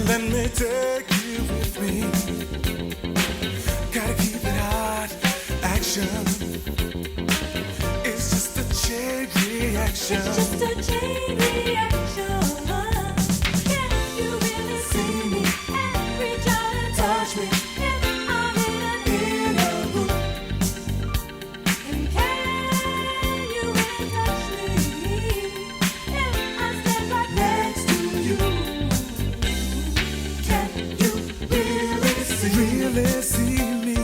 Let me take you with me. Gotta keep it hot. Action. It's just a chain reaction. It's just a chain reaction. Can you really see me and reach out and touch me if I'm in a group? And can you really touch me if I stand right next to you? Can you really see me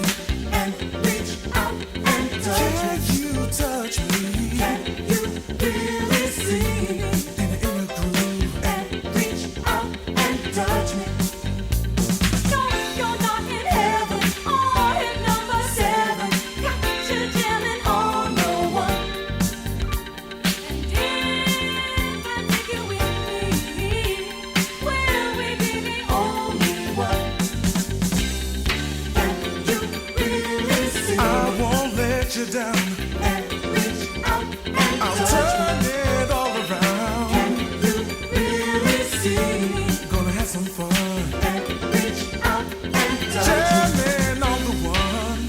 and reach out and touch me? Can you touch me? Can you really see me In a groove. and reach out and touch me? No, you're not in heaven or in number 7. Got you jamming on the one. And if I take you with me, will we be the only one? Can you really see I me won't let you down. and reach out and I'll touch me? turn it all around. Can you really see me Gonna have some fun. and reach out and touch me? Jamming on the one.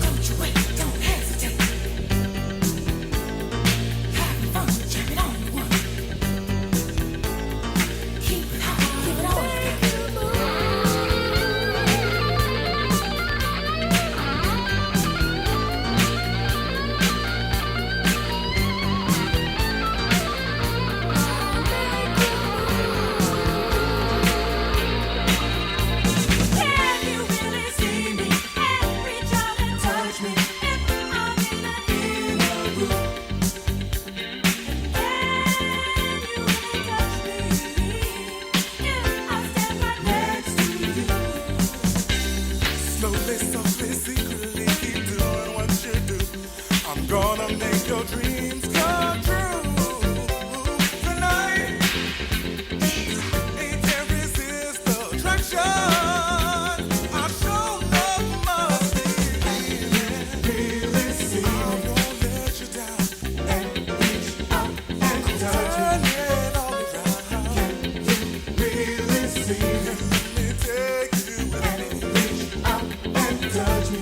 Don't you wait, don't hesitate. Having fun, jam it on the one. Keep it hot, give it all you Can you really see me and reach out and touch me if I'm in a group? Can you really touch me if I stand right next to you? Slowly, softly, secretly keep doing what you do. I'm gonna make your dreams come true. Tonight, can't resist the attraction. I sure love must be. Really see I me won't let you down. and reach out and touch me? Turn it all around. Really see me Let me take you with me. and reach out and touch me?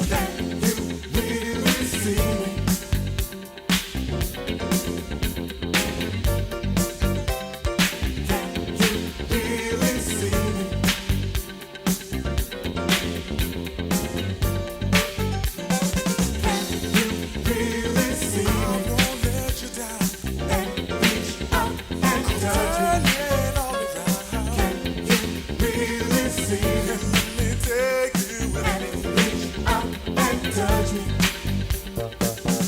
Can you really see me? Can you really see me? Can you really see I me won't let you down. and reach out and touch me? Turn it all around. Can you really see me Let me take you with me. and reach out and touch me?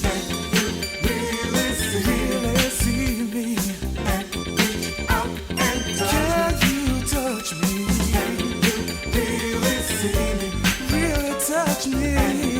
Can you really see me Really see me. and reach out and touch me? Can you touch me? Can you really see me Really touch me.